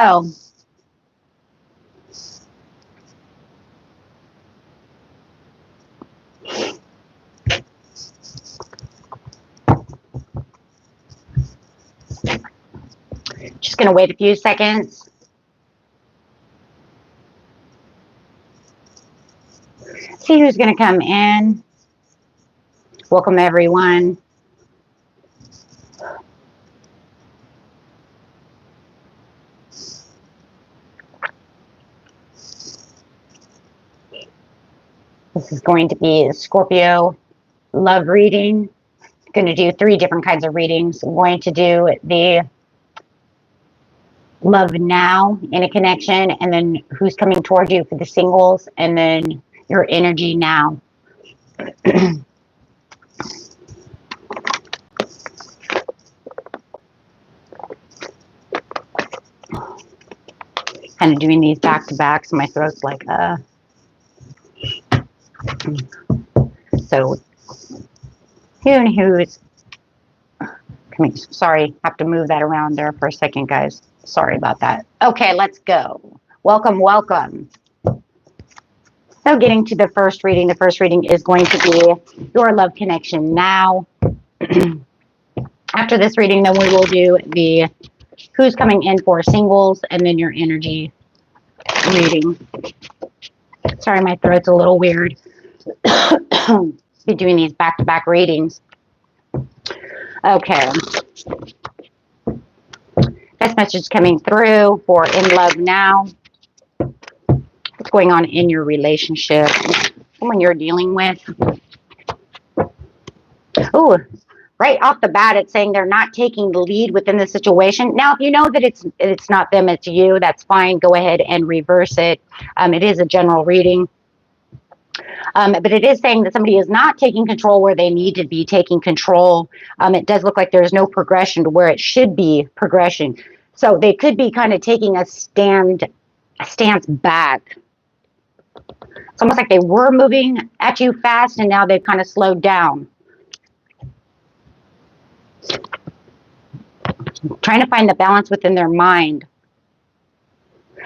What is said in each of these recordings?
Oh, just going to wait a few seconds. See who's going to come in. Welcome, everyone. This is going to be a Scorpio love reading. I'm going to do 3 different kinds of readings. I'm going to do the love now in a connection, and then who's coming toward you for the singles, and then your energy now. Kind of doing these back to back, so my throat's like so who's coming? Sorry, have to move that around there for a second, guys. Sorry about that. Okay, let's go. Welcome. So getting to the first reading. The first reading is going to be your love connection now. After this reading, then we will do the who's coming in for singles, and then your energy reading. Sorry, my throat's a little weird. Be doing these back-to-back readings. Okay. This message coming through for in love now. What's going on in your relationship? Someone you're dealing with. Oh, right off the bat, it's saying they're not taking the lead within the situation. Now, if you know that it's not them, it's you, that's fine. Go ahead and reverse it. It is a general reading. But it is saying that somebody is not taking control where they need to be taking control. It does look like there's no progression to where it should be progression. So they could be kind of taking a stance back. It's almost like they were moving at you fast, and now they've kind of slowed down. Trying to find the balance within their mind.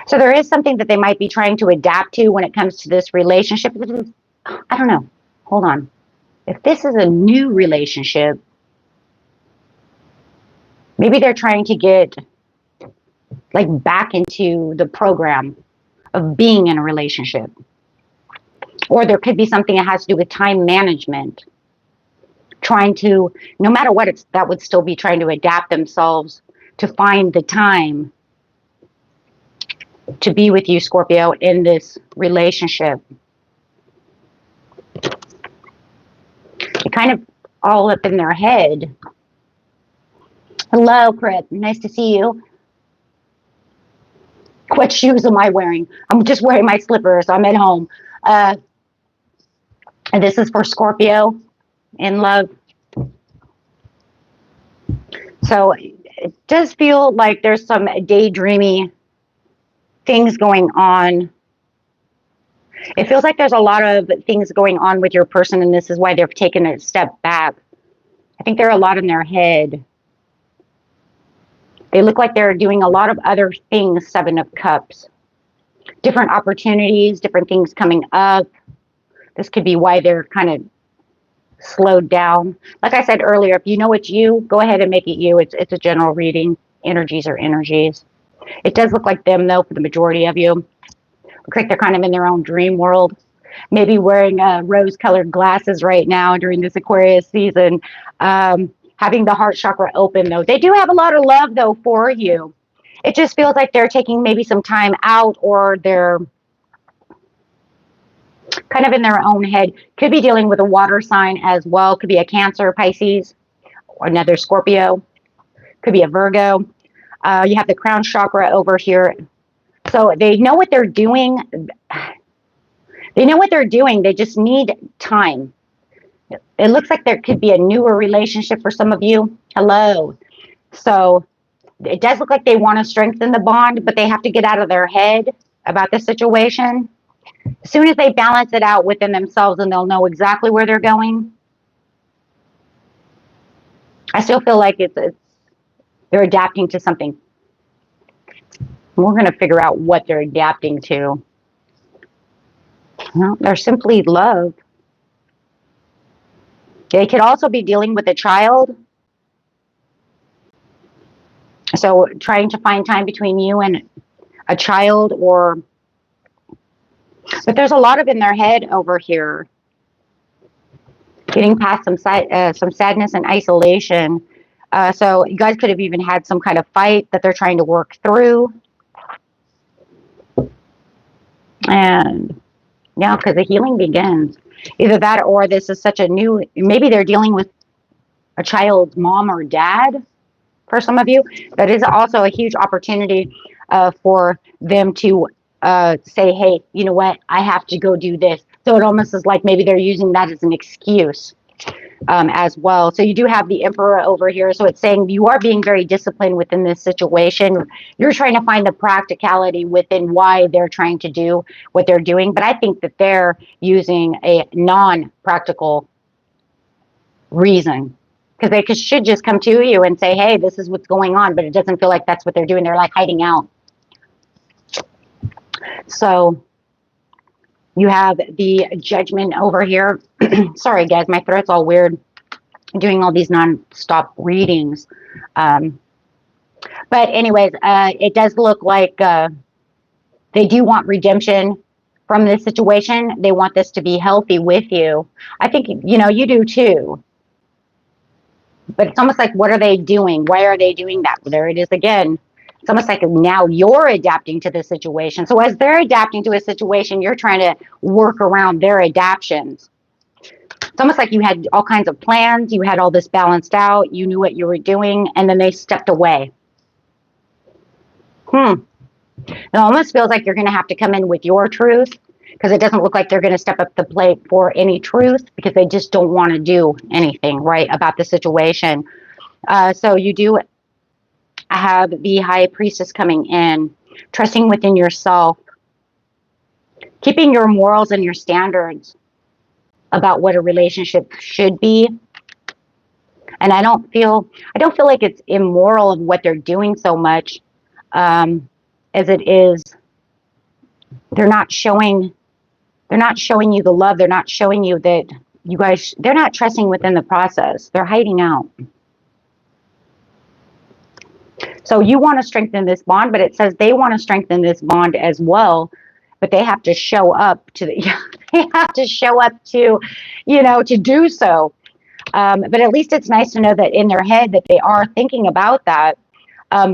So there is something that they might be trying to adapt to when it comes to this relationship. I don't know. Hold on. If this is a new relationship, maybe they're trying to get like back into the program of being in a relationship. Or there could be something that has to do with time management. Trying to, no matter what, that would still be trying to adapt themselves to find the time to be with you, Scorpio, in this relationship. It kind of all up in their head. Hello, Crip. Nice to see you. What shoes am I wearing? I'm just wearing my slippers. I'm at home. And this is for Scorpio in love. So it does feel like there's some daydreamy things going on. It feels like there's a lot of things going on with your person, and this is why they've taken a step back. I think they're a lot in their head. They look like they're doing a lot of other things, 7 of Cups. Different opportunities, different things coming up. This could be why they're kind of slowed down. Like I said earlier, if you know it's you, go ahead and make it you. It's a general reading. Energies are energies. It does look like them, though, for the majority of you. Looks like they're kind of in their own dream world. Maybe wearing rose-colored glasses right now during this Aquarius season. Having the heart chakra open, though. They do have a lot of love, though, for you. It just feels like they're taking maybe some time out, or they're kind of in their own head. Could be dealing with a water sign as well. Could be a Cancer, Pisces, or another Scorpio. Could be a Virgo. You have the crown chakra over here. So they know what they're doing. They know what they're doing. They just need time. It looks like there could be a newer relationship for some of you. Hello. So it does look like they want to strengthen the bond, but they have to get out of their head about the situation. As soon as they balance it out within themselves, and they'll know exactly where they're going. I still feel like they're adapting to something. We're going to figure out what they're adapting to. Well, they're simply love. They could also be dealing with a child. So trying to find time between you and a child, but there's a lot of in their head over here. Getting past some sadness and isolation. So you guys could have even had some kind of fight that they're trying to work through. And yeah, because the healing begins. Either that or this is such a new, maybe they're dealing with a child's mom or dad for some of you. That is also a huge opportunity for them to say, hey, you know what? I have to go do this. So it almost is like maybe they're using that as an excuse as well. So you do have the Emperor over here. So it's saying you are being very disciplined within this situation. You're trying to find the practicality within why they're trying to do what they're doing. But I think that they're using a non-practical reason, because they should just come to you and say, hey, this is what's going on. But it doesn't feel like that's what they're doing. They're like hiding out. So you have the Judgment over here. Sorry, guys, my throat's all weird doing all these non-stop readings. But anyways, it does look like they do want redemption from this situation. They want this to be healthy with you. I think, you know, you do too. But it's almost like, what are they doing? Why are they doing that? There it is again. It's almost like now you're adapting to the situation. So as they're adapting to a situation, you're trying to work around their adaptions. It's almost like you had all kinds of plans. You had all this balanced out. You knew what you were doing, and then they stepped away. It almost feels like you're going to have to come in with your truth, because it doesn't look like they're going to step up the plate for any truth, because they just don't want to do anything right about the situation. So you do have the High Priestess coming in, trusting within yourself, keeping your morals and your standards about what a relationship should be. And I don't feel like it's immoral of what they're doing so much as it is they're not showing you the love. They're not showing you that you guys, they're not trusting within the process. They're hiding out. So you want to strengthen this bond, but it says they want to strengthen this bond as well, but they have to show up to they have to show up to, you know, to do so. But at least it's nice to know that in their head that they are thinking about that.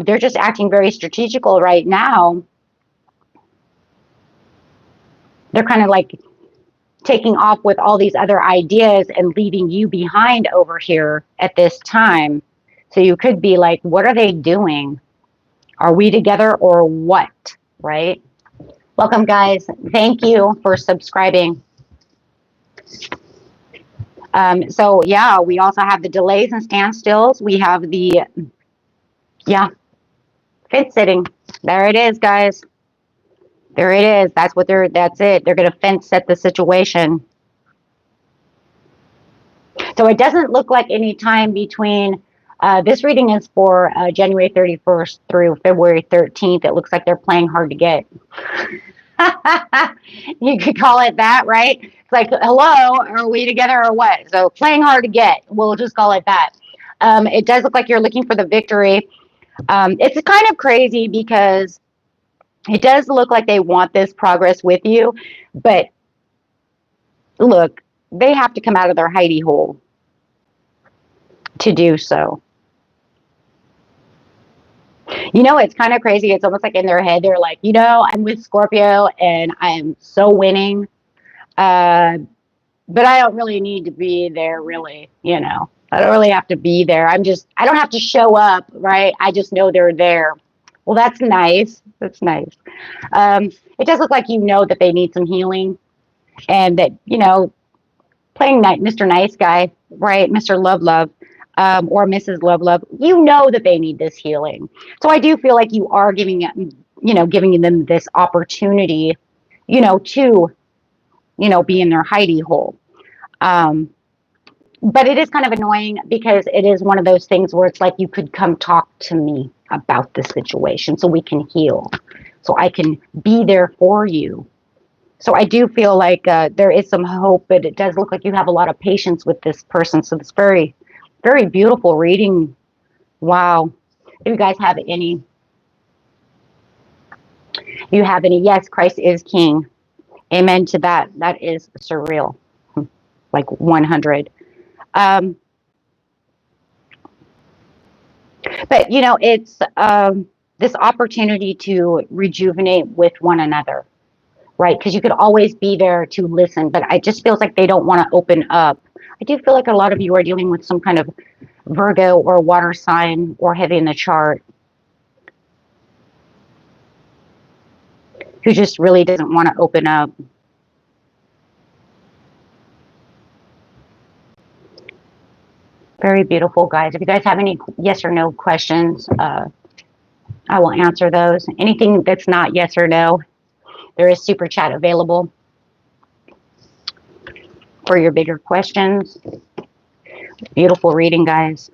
They're just acting very strategical right now. They're kind of like taking off with all these other ideas and leaving you behind over here at this time. So you could be like, what are they doing? Are we together or what? Right? Welcome, guys. Thank you for subscribing. So yeah, we also have the delays and standstills. We have the, fence sitting. There it is, guys. There it is. That's it. They're going to fence set the situation. So it doesn't look like any time between, this reading is for January 31st through February 13th. It looks like they're playing hard to get. You could call it that, right? It's like, hello, are we together or what? So playing hard to get. We'll just call it that. It does look like you're looking for the victory. It's kind of crazy because it does look like they want this progress with you, but look, they have to come out of their hidey hole to do so. You know, it's kind of crazy. It's almost like in their head, they're like, you know, I'm with Scorpio and I am so winning. But I don't really need to be there, really. You know, I don't really have to be there. I don't have to show up, right? I just know they're there. Well, that's nice. That's nice. It does look like you know that they need some healing, and that, you know, playing Mr. Nice Guy, right? Mr. Love, or Mrs. Love, you know that they need this healing. So I do feel like you are giving them this opportunity, you know, to, you know, be in their hidey hole. But it is kind of annoying because it is one of those things where it's like, you could come talk to me, about the situation so we can heal, so I can be there for you. So I do feel like there is some hope, but it does look like you have a lot of patience with this person. So it's very, very beautiful reading. Wow. If you guys have any, yes, Christ is King. Amen to that. That is surreal. Like 100. But, you know, it's this opportunity to rejuvenate with one another, right? Because you could always be there to listen, but it just feels like they don't want to open up. I do feel like a lot of you are dealing with some kind of Virgo or water sign or heavy in the chart who just really doesn't want to open up. Very beautiful, guys. If you guys have any yes or no questions, I will answer those. Anything that's not yes or no, there is super chat available for your bigger questions. Beautiful reading, guys.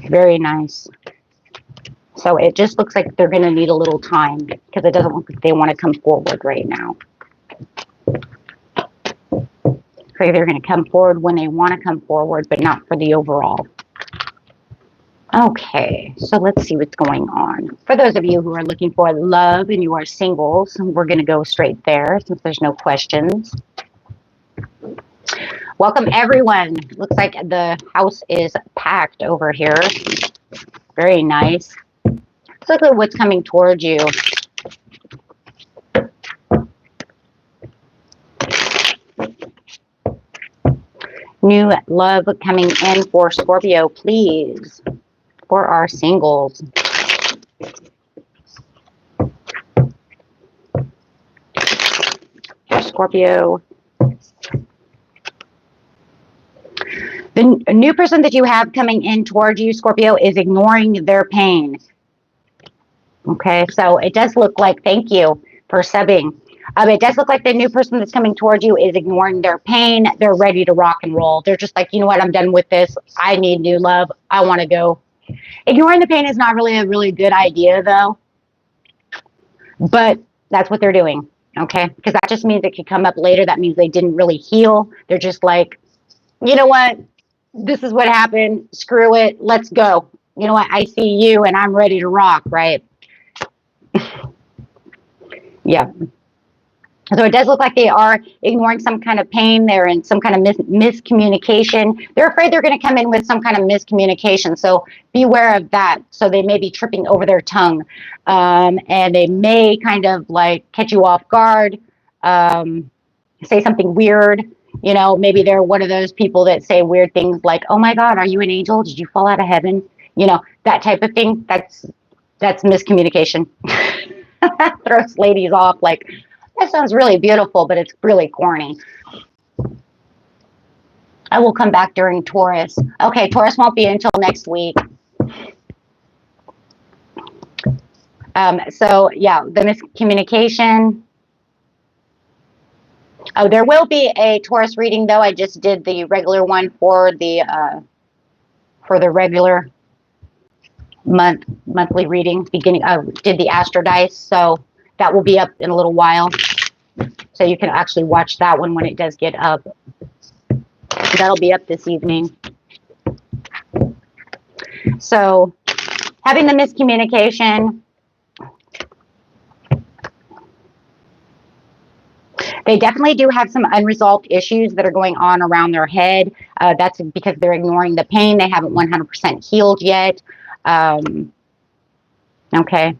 Very nice. So it just looks like they're going to need a little time because it doesn't look like they want to come forward right now. So they're going to come forward when they want to come forward, but not for the overall. Okay, so let's see what's going on. For those of you who are looking for love and you are singles, we're going to go straight there since there's no questions. Welcome, everyone. Looks like the house is packed over here. Very nice. Let's look at what's coming towards you. New love coming in for Scorpio, please. For our singles. For Scorpio. The new person that you have coming in towards you, Scorpio, is ignoring their pain. Okay, so it does look like, thank you for subbing. It does look like the new person that's coming towards you is ignoring their pain. They're ready to rock and roll. They're just like, you know what, I'm done with this. I need new love. I want to go. Ignoring the pain is not really a really good idea, though. But that's what they're doing, okay? Because that just means it could come up later. That means they didn't really heal. They're just like, you know what? This is what happened. Screw it. Let's go. You know what? I see you and I'm ready to rock, right? Yeah. So it does look like they are ignoring some kind of pain. They're in some kind of miscommunication. They're afraid they're going to come in with some kind of miscommunication. So beware of that. So they may be tripping over their tongue. And they may kind of like catch you off guard, say something weird. You know, maybe they're one of those people that say weird things like, oh my God, are you an angel? Did you fall out of heaven? You know, that type of thing. That's miscommunication. Throws ladies off like, that sounds really beautiful, but it's really corny. I will come back during Taurus. Okay, Taurus won't be until next week. So, yeah, the miscommunication. Oh, there will be a Taurus reading, though. I just did the regular one for the regular monthly reading. Did the Astro Dice, so that will be up in a little while. So you can actually watch that one when it does get up. That'll be up this evening. So having the miscommunication. They definitely do have some unresolved issues that are going on around their head. That's because they're ignoring the pain. They haven't 100% healed yet. Okay.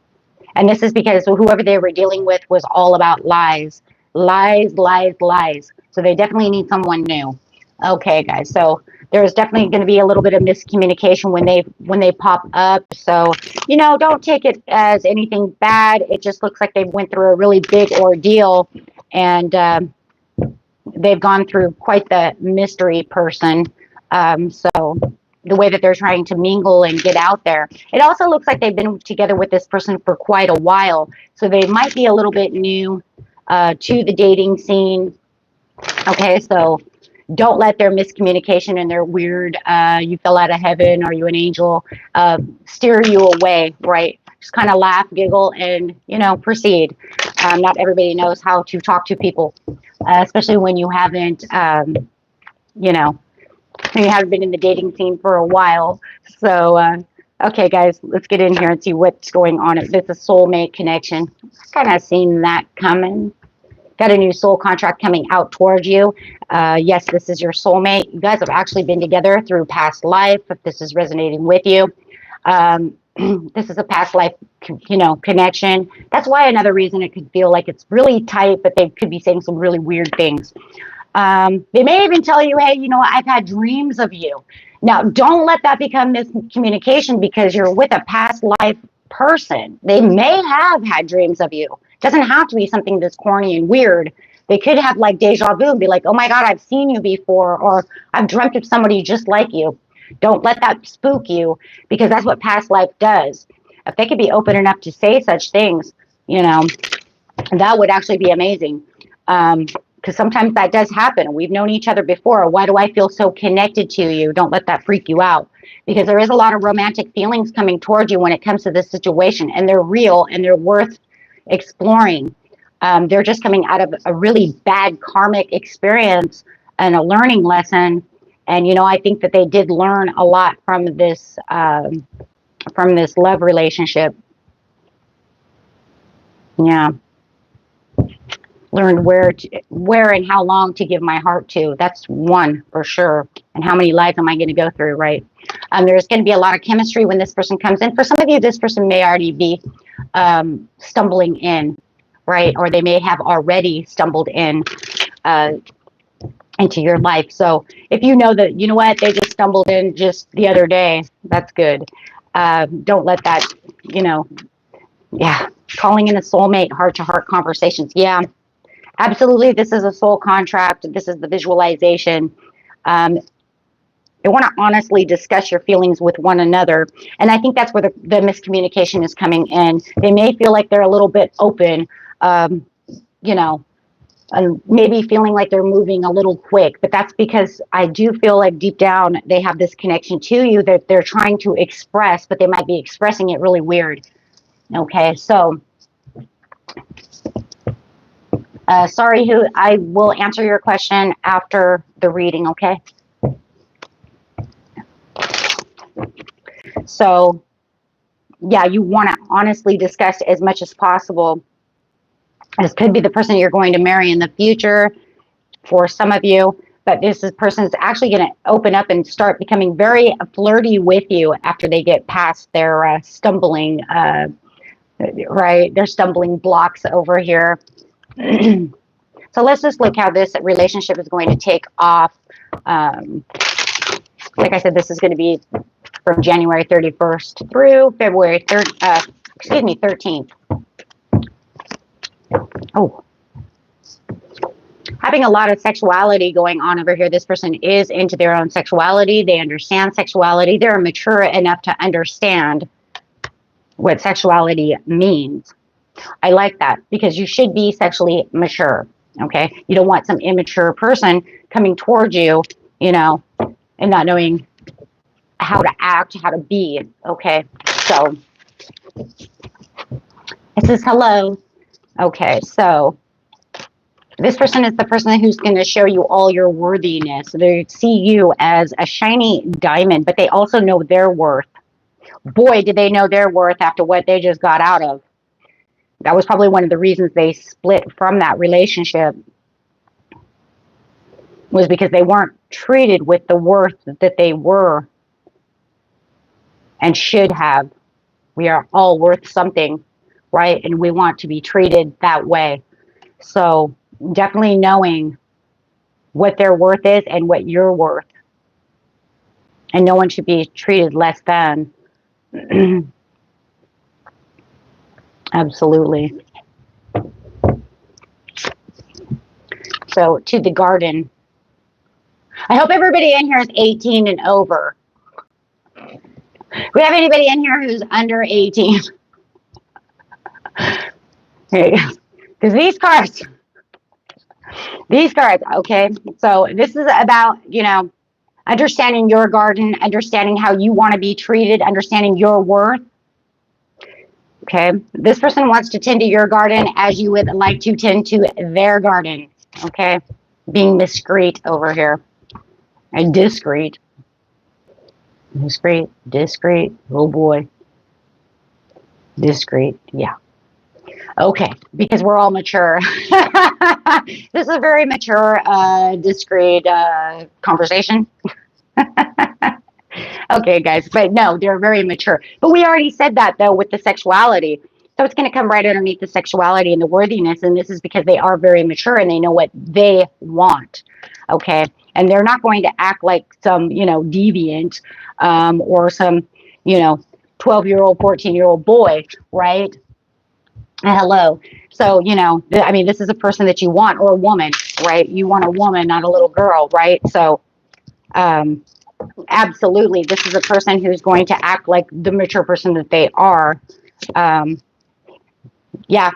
And this is because whoever they were dealing with was all about lies. Lies, lies, lies. So they definitely need someone new. Okay, guys. So there's definitely going to be a little bit of miscommunication when they pop up. So, you know, don't take it as anything bad. It just looks like they went through a really big ordeal. And they've gone through quite the mystery person. So the way that they're trying to mingle and get out there. It also looks like they've been together with this person for quite a while. So they might be a little bit new to the dating scene. Okay, so Don't let their miscommunication and their weird, you fell out of heaven, are you an angel, steer you away, right? Just kind of laugh, giggle, and, you know, proceed. Not everybody knows how to talk to people, especially when you haven't, you know, when you haven't been in the dating scene for a while. So, okay, guys, let's get in here and see what's going on. If it's a soulmate connection, kind of seen that coming. Got a new soul contract coming out towards you. Yes, this is your soulmate. You guys have actually been together through past life, if this is resonating with you. This is a past life, you know, connection. That's why another reason it could feel like it's really tight, but they could be saying some really weird things. They may even tell you, hey, you know what, I've had dreams of you. Now, don't let that become miscommunication because you're with a past life person. They may have had dreams of you. It doesn't have to be something that's corny and weird. They could have like deja vu and be like, oh my God, I've seen you before, or I've dreamt of somebody just like you. Don't let that spook you because that's what past life does. If they could be open enough to say such things, you know, that would actually be amazing. Because sometimes that does happen. We've known each other before. Why do I feel so connected to you? Don't let that freak you out. Because there is a lot of romantic feelings coming towards you when it comes to this situation. And they're real and they're worth exploring. They're just coming out of a really bad karmic experience and a learning lesson. And, you know, I think that they did learn a lot from this love relationship. Yeah. Learned where and how long to give my heart to. That's one for sure. And how many lives am I going to go through, right? There's going to be a lot of chemistry when this person comes in. For some of you, this person may already be stumbling in, right? Or they may have already stumbled in into your life. So if you know that, you know what, they just stumbled in just the other day, that's good. Don't let that, you know, yeah. Calling in a soulmate, heart-to-heart conversations. Yeah. Absolutely, this is a soul contract. This is the visualization. You want to honestly discuss your feelings with one another. And I think that's where the miscommunication is coming in. They may feel like they're a little bit open, you know, and maybe feeling like they're moving a little quick. But that's because I do feel like deep down they have this connection to you that they're trying to express, but they might be expressing it really weird. Okay, so... sorry, I will answer your question after the reading, okay? So, yeah, you want to honestly discuss as much as possible. This could be the person you're going to marry in the future for some of you, but this person is actually going to open up and start becoming very flirty with you after they get past their stumbling, right? Their stumbling blocks over here. So let's just look how this relationship is going to take off. Like I said, this is going to be from January 31st through February 13th. Oh, having a lot of sexuality going on over here. This person is into their own sexuality. They understand sexuality. They're mature enough to understand what sexuality means. I like that because you should be sexually mature. Okay. You don't want some immature person coming towards you, you know, and not knowing how to act, how to be. Okay. So it says hello. Okay. So this person is the person who's going to show you all your worthiness. They see you as a shiny diamond, but they also know their worth. Boy, did they know their worth after what they just got out of. That was probably one of the reasons they split from that relationship, was because they weren't treated with the worth that they were and should have. We are all worth something, right? And we want to be treated that way. So definitely knowing what their worth is and what you're worth. And no one should be treated less than. Absolutely. So to the garden. I hope everybody in here is 18 and over. We have anybody in here who's under 18? Because these cards, These cards, okay? So this is about, you know, understanding your garden, understanding how you want to be treated, understanding your worth. Okay, this person wants to tend to your garden as you would like to tend to their garden. Okay, being discreet over here. And discreet. Discreet. Oh boy. Discreet. Yeah. Okay, because we're all mature. This is a very mature, discreet conversation. Okay, guys, but no, they're very mature. But we already said that, though, with the sexuality. So it's going to come right underneath the sexuality and the worthiness. And this is because they are very mature and they know what they want. Okay. And they're not going to act like some, you know, deviant or some, you know, 12-year-old, 14-year-old boy, right? Hello. So, you know, I mean, this is a person that you want, or a woman, right? You want a woman, not a little girl, right? So, absolutely, this is a person who's going to act like the mature person that they are. Yeah.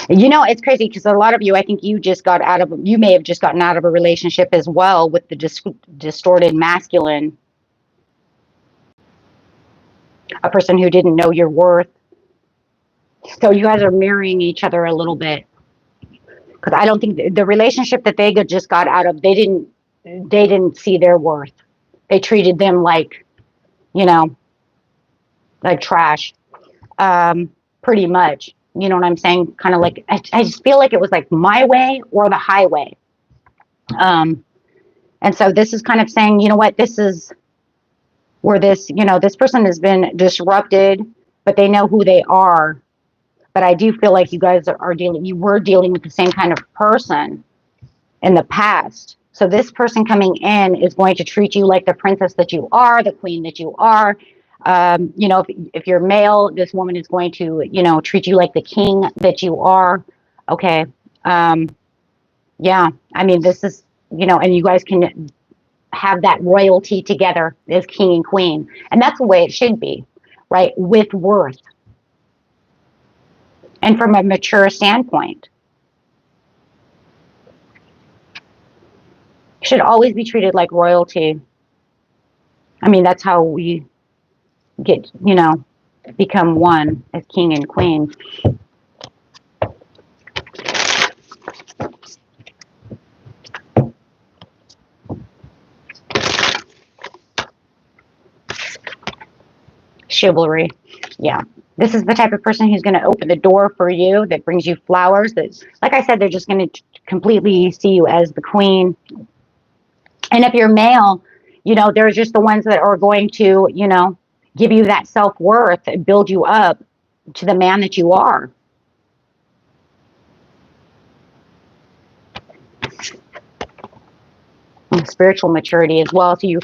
You know, it's crazy because a lot of you, I think you may have just gotten out of a relationship as well with the distorted masculine. A person who didn't know your worth. So you guys are mirroring each other a little bit. Because I don't think the relationship that they just got out of, they didn't see their worth. They treated them like, you know, like trash, pretty much. You know what I'm saying? Kind of like, I just feel like it was like my way or the highway. And so this is kind of saying, you know what, this is where this, you know, this person has been disrupted, but they know who they are. But I do feel like you guys you were dealing with the same kind of person in the past. So this person coming in is going to treat you like the princess that you are, the queen that you are. You know, if you're male, this woman is going to, you know, treat you like the king that you are. Okay. Yeah. I mean, this is, you know, and you guys can have that royalty together as king and queen. And that's the way it should be, right? With worth. And from a mature standpoint. Should always be treated like royalty. I mean, that's how we get, you know, become one as king and queen. Chivalry. Yeah. This is the type of person who's going to open the door for you, that brings you flowers. That, like I said, they're just going to completely see you as the queen. And if you're male, you know, they're just the ones that are going to, you know, give you that self-worth and build you up to the man that you are. And spiritual maturity as well. So you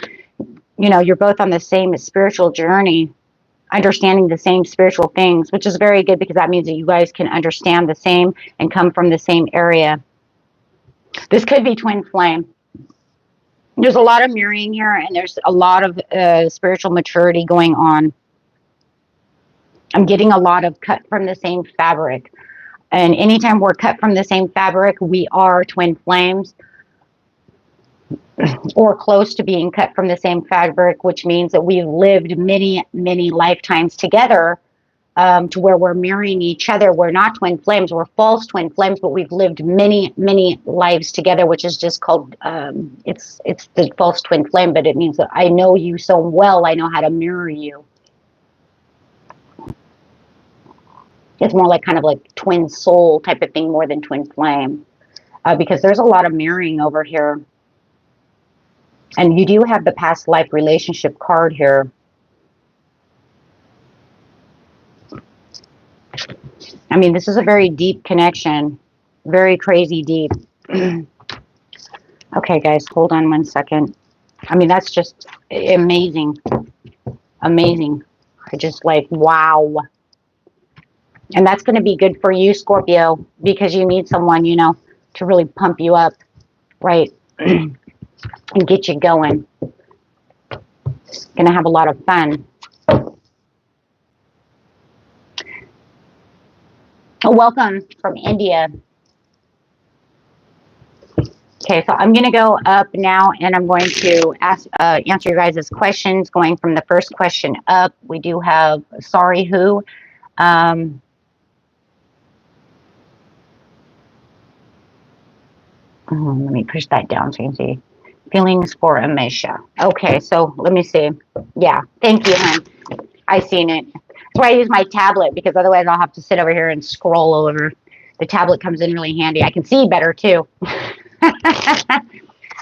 know, you're both on the same spiritual journey, understanding the same spiritual things, which is very good because that means that you guys can understand the same and come from the same area. This could be twin flame. There's a lot of mirroring here, and there's a lot of spiritual maturity going on. I'm getting a lot of cut from the same fabric. And anytime we're cut from the same fabric, we are twin flames, or close to being cut from the same fabric, which means that we've lived many, many lifetimes together, to where we're mirroring each other. We're not twin flames, we're false twin flames, but we've lived many, many lives together, which is just called, it's the false twin flame, but it means that I know you so well, I know how to mirror you. It's more like kind of like twin soul type of thing more than twin flame, because there's a lot of mirroring over here. And you do have the past life relationship card here. I mean, this is a very deep connection, very crazy deep. Okay, guys, hold on 1 second. I mean, that's just amazing. Amazing. I just like, wow. And that's going to be good for you, Scorpio, because you need someone, you know, to really pump you up, right? And get you going. Going to have a lot of fun. Welcome from India. Okay, so I'm going to go up now, and I'm going to answer your guys' questions, going from the first question up. We do have sorry who. Let me push that down so you can see. Feelings for Amisha. Okay, so let me see. Yeah, thank you, hon. I seen it. That's why I use my tablet, because otherwise I'll have to sit over here and scroll over. The tablet comes in really handy. I can see better too.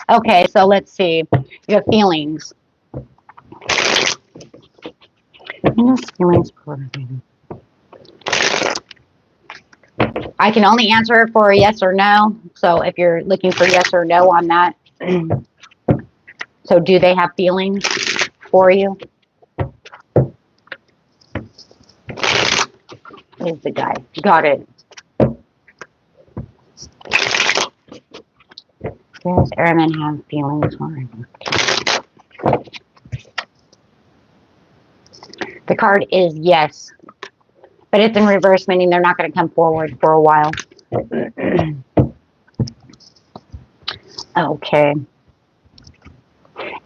Okay, so let's see. You have feelings. Feelings for. I can only answer for a yes or no. So if you're looking for yes or no on that. So do they have feelings for you? Is the guy. Got it. Does Airman have feelings for him? The card is yes. But it's in reverse, meaning they're not going to come forward for a while. Okay.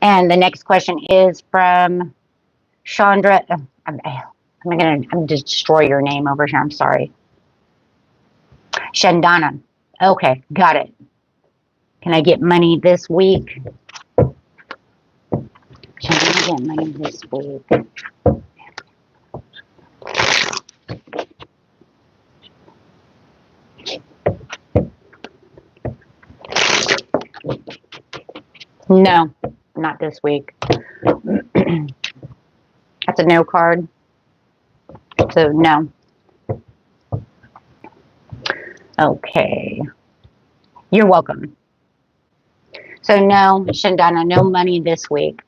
And the next question is from Chandra. I'm going to destroy your name over here. I'm sorry. Shandana. Okay, got it. Can I get money this week? Can I get money this week? No, not this week. That's a no card. So no. Okay. You're welcome. So no, Shandana, no money this week.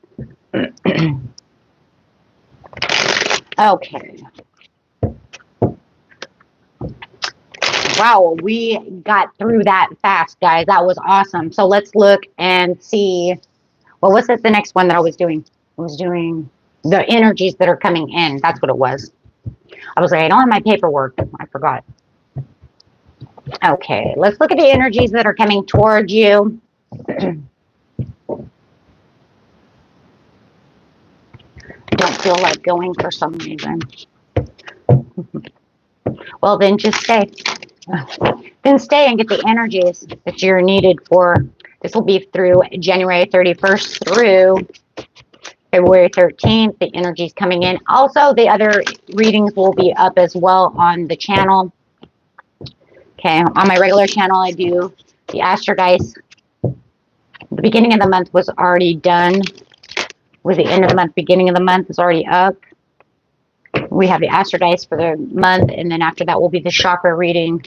Okay. Wow, we got through that fast, guys. That was awesome. So let's look and see. What was it, the next one that I was doing? I was doing the energies that are coming in. That's what it was. I was like, I don't have my paperwork. I forgot. Okay, let's look at the energies that are coming towards you. Don't feel like going for some reason. Well, then just stay. Then stay and get the energies that you're needed for. This will be through January 31st through February 13th. The energies coming in. Also, the other readings will be up as well on the channel. Okay, on my regular channel, I do the Astro Dice. The beginning of the month was already done. With the end of the month, beginning of the month is already up. We have the Astro Dice for the month, and then after that will be the chakra reading,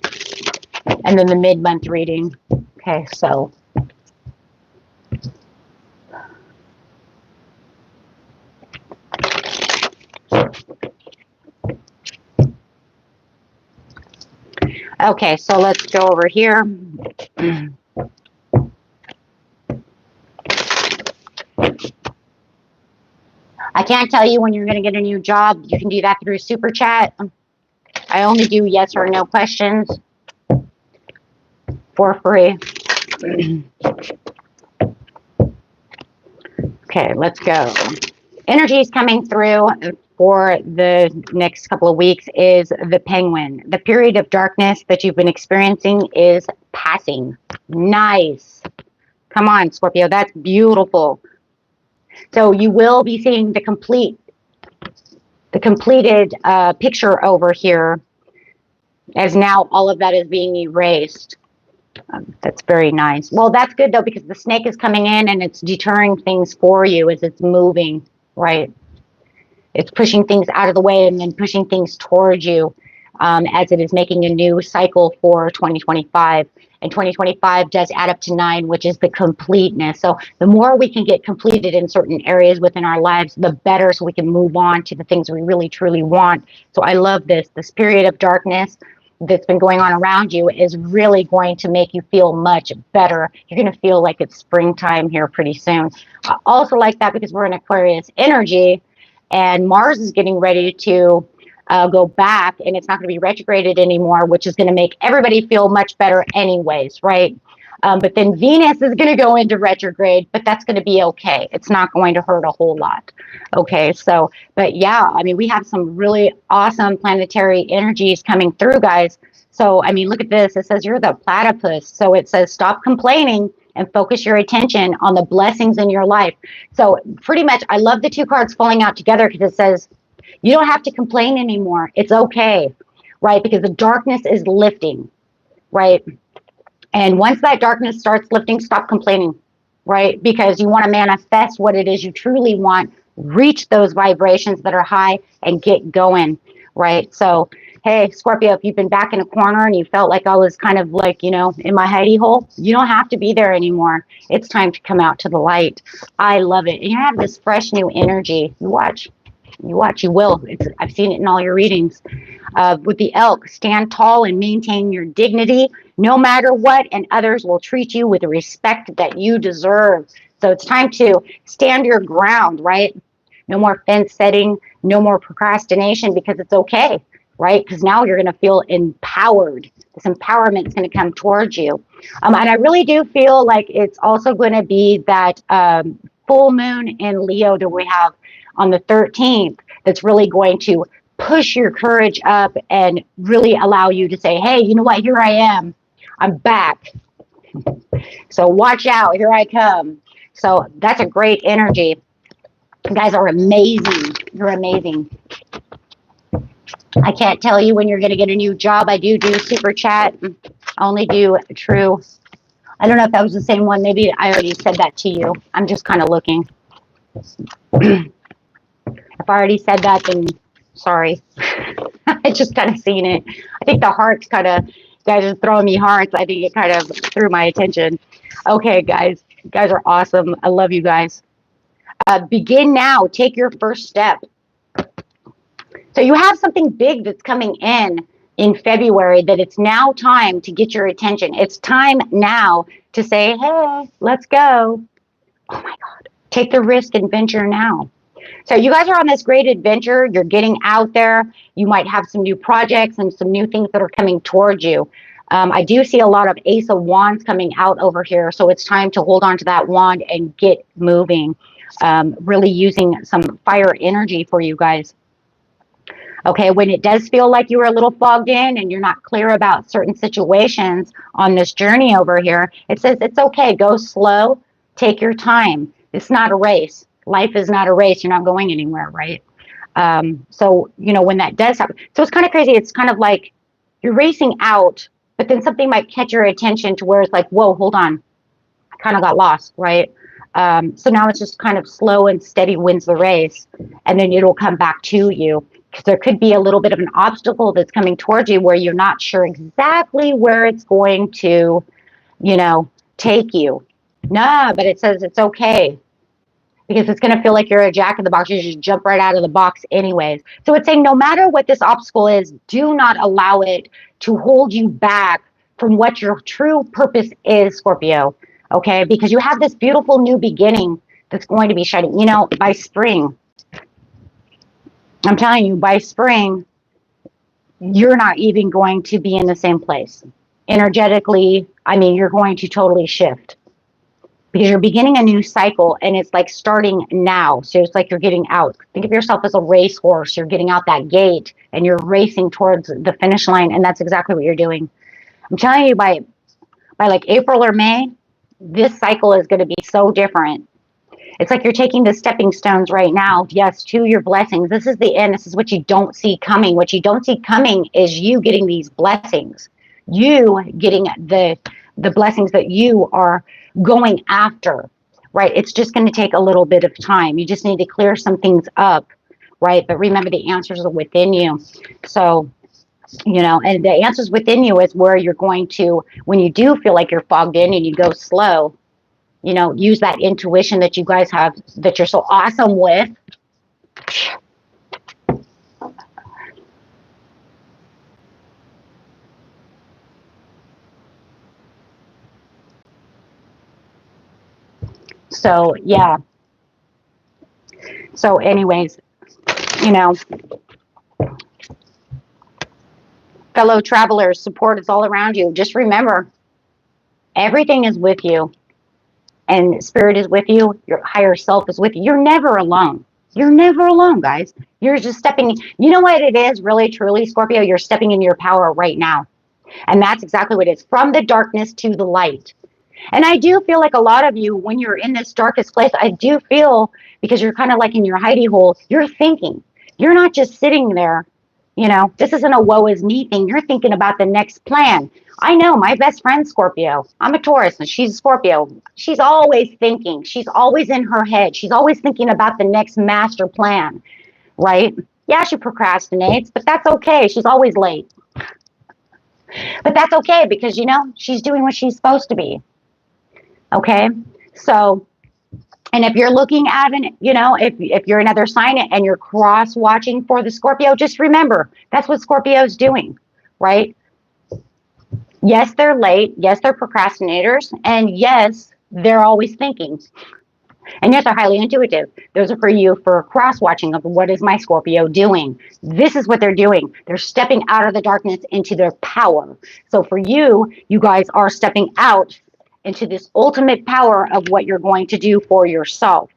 and then the mid-month reading. Okay, so okay, so let's go over here. I can't tell you when you're going to get a new job. You can do that through Super Chat. I only do yes or no questions for free. Okay, let's go. Energies coming through for the next couple of weeks is the Penguin. The period of darkness that you've been experiencing is passing. Nice. Come on, Scorpio. That's beautiful. So you will be seeing the completed picture over here, as now all of that is being erased. That's very nice. Well, that's good though, because the snake is coming in and it's deterring things for you as it's moving, right? It's pushing things out of the way and then pushing things towards you as it is making a new cycle for 2025. And 2025 does add up to 9, which is the completeness. So the more we can get completed in certain areas within our lives, the better, so we can move on to the things we really, truly want. So I love this. This period of darkness that's been going on around you is really going to make you feel much better. You're going to feel like it's springtime here pretty soon. I also like that because we're in Aquarius energy, and Mars is getting ready to go back, and it's not going to be retrograded anymore, which is going to make everybody feel much better anyways, right? But then Venus is going to go into retrograde, but that's going to be okay. It's not going to hurt a whole lot. Okay, so, but yeah, I mean, we have some really awesome planetary energies coming through, guys. So, I mean, look at this. It says you're the platypus. So it says stop complaining and focus your attention on the blessings in your life. So pretty much, I love the two cards falling out together because it says you don't have to complain anymore. It's okay, right? Because the darkness is lifting, right? And once that darkness starts lifting, stop complaining, right? Because you want to manifest what it is you truly want, reach those vibrations that are high and get going, right? So, hey, Scorpio, if you've been back in a corner and you felt like I was kind of like, you know, in my hidey hole, you don't have to be there anymore. It's time to come out to the light. I love it. And you have this fresh new energy. You watch, you will. I've seen it in all your readings. With the elk, stand tall and maintain your dignity no matter what, and others will treat you with the respect that you deserve. So it's time to stand your ground, right? No more fence setting, no more procrastination, because it's okay, right? Because now you're going to feel empowered. This empowerment is going to come towards you. And I really do feel like it's also going to be that full moon in Leo that we have on the 13th that's really going to push your courage up and really allow you to say, hey, you know what? Here I am. I'm back. So watch out. Here I come. So that's a great energy. You guys are amazing. You're amazing. I can't tell you when you're going to get a new job. I do super chat. I only do true. I don't know if that was the same one. Maybe I already said that to you. I'm just kind of looking. If I already said that, then sorry. I just kind of seen it. I think the hearts kind of, guys are throwing me hearts. I think it kind of threw my attention. Okay, guys. You guys are awesome. I love you guys. Begin now. Take your first step. So you have something big that's coming in February that it's now time to get your attention. It's time now to say, hey, let's go. Oh my God. Take the risk and venture now. So you guys are on this great adventure. You're getting out there. You might have some new projects and some new things that are coming towards you. I do see a lot of Ace of Wands coming out over here. So it's time to hold on to that wand and get moving. Really using some fire energy for you guys. Okay, when it does feel like you were a little fogged in and you're not clear about certain situations on this journey over here, it says it's okay. Go slow. Take your time. It's not a race. Life is not a race. You're not going anywhere, right? So, you know, when that does happen. So it's kind of crazy. It's kind of like you're racing out, but then something might catch your attention to where it's like, whoa, hold on. I kind of got lost, right? So now it's just kind of slow and steady wins the race, and then it'll come back to you. Because there could be a little bit of an obstacle that's coming towards you where you're not sure exactly where it's going to, you know, take you. Nah, but it says it's okay. Because it's going to feel like you're a jack in the box. You just jump right out of the box anyways. So it's saying no matter what this obstacle is, do not allow it to hold you back from what your true purpose is, Scorpio. Okay? Because you have this beautiful new beginning that's going to be shining. You know, by spring, I'm telling you, by spring, you're not even going to be in the same place. Energetically, I mean, you're going to totally shift. Because you're beginning a new cycle and it's like starting now. So it's like you're getting out. Think of yourself as a racehorse. You're getting out that gate and you're racing towards the finish line. And that's exactly what you're doing. I'm telling you, by like April or May, this cycle is going to be so different. It's like you're taking the stepping stones right now, yes, to your blessings. This is the end. This is what you don't see coming. What you don't see coming is you getting these blessings. You getting the blessings that you are going after, right? It's just going to take a little bit of time. You just need to clear some things up, right? But remember, the answers are within you. So, you know, and the answers within you is where you're going to, when you do feel like you're fogged in and you go slow, you know, use that intuition that you guys have, that you're so awesome with. So, yeah. So anyways, you know, fellow travelers, support is all around you. Just remember, Everything is with you. And spirit is with you. Your higher self is with you. You're never alone. You're never alone, guys. You're just stepping. You know what it is, really, truly, Scorpio? You're stepping into your power right now. And that's exactly what it is. From the darkness to the light. And I do feel like a lot of you, when you're in this darkest place, I do feel, because you're kind of like in your hidey hole, you're thinking. You're not just sitting there. You know, this isn't a woe is me thing. You're thinking about the next plan. I know my best friend, Scorpio. I'm a Taurus and she's a Scorpio. She's always thinking. She's always in her head. She's always thinking about the next master plan, right? Yeah, she procrastinates, but that's okay. She's always late. But that's okay because, you know, she's doing what she's supposed to be. Okay? So, and if you're looking at an, you know, if you're another sign and you're cross watching for the Scorpio, just remember, that's what Scorpio's doing, right? Yes, they're late. Yes, they're procrastinators. And yes, they're always thinking. And yes, they're highly intuitive. Those are for you for cross-watching of what is my Scorpio doing. This is what they're doing. They're stepping out of the darkness into their power. So for you, you guys are stepping out into this ultimate power of what you're going to do for yourself.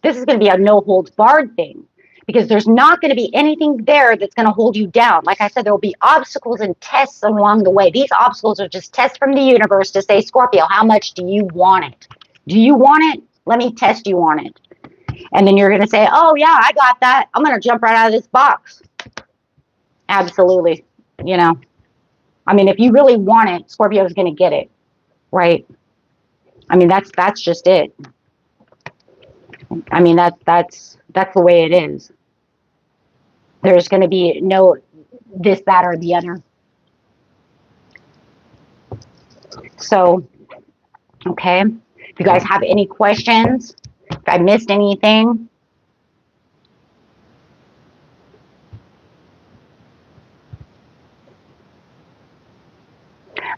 This is going to be a no-holds-barred thing because there's not going to be anything there that's going to hold you down. Like I said, there will be obstacles and tests along the way. These obstacles are just tests from the universe to say, Scorpio, how much do you want it? Do you want it? Let me test you on it. And then you're going to say, oh, yeah, I got that. I'm going to jump right out of this box. Absolutely. You know, I mean, if you really want it, Scorpio is going to get it. Right? I mean, that's just it. I mean, that's the way it is. There's going to be no this, that, or the other. So, okay. If you guys have any questions, if I missed anything.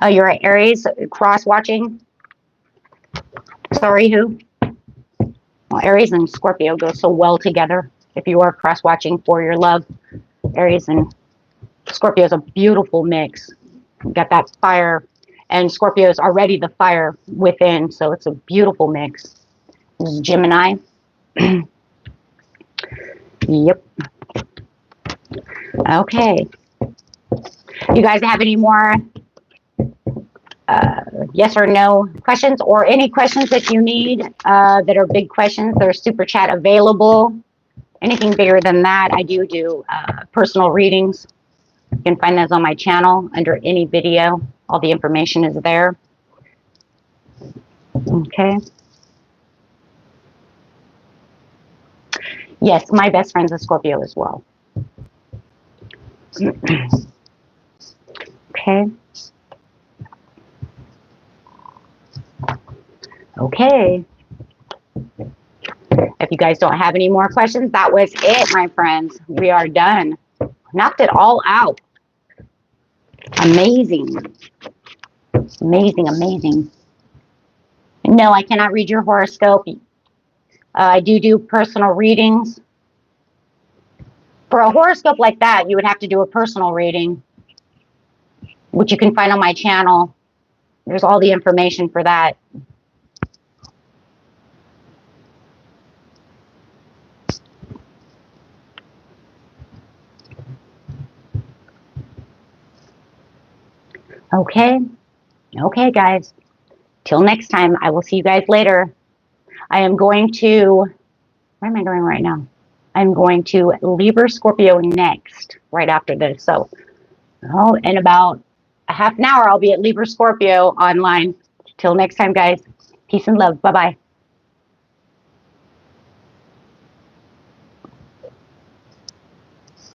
Oh, you're at Aries, cross-watching. Sorry, who? Well, Aries and Scorpio go so well together. If you are cross-watching for your love, Aries and Scorpio is a beautiful mix. You got that fire, and Scorpio is already the fire within, so it's a beautiful mix. This is Gemini. Yep. Okay. You guys have any more yes or no questions, or any questions that you need that are big questions? There's super chat available. Anything bigger than that, I do personal readings. You can find those on my channel under any video. All the information is there. Okay. Yes, my best friend's a Scorpio as well. Okay. Okay. If you guys don't have any more questions, that was it, my friends. We are done. Knocked it all out. Amazing. Amazing, amazing. No, I cannot read your horoscope. I do personal readings. For a horoscope like that, you would have to do a personal reading, which you can find on my channel. There's all the information for that. Okay. Okay, guys. Till next time, I will see you guys later. I am going to, where am I going right now? I'm going to Libra Scorpio next, right after this. So, in about a half an hour, I'll be at Libra Scorpio online. Till next time, guys. Peace and love. Bye-bye.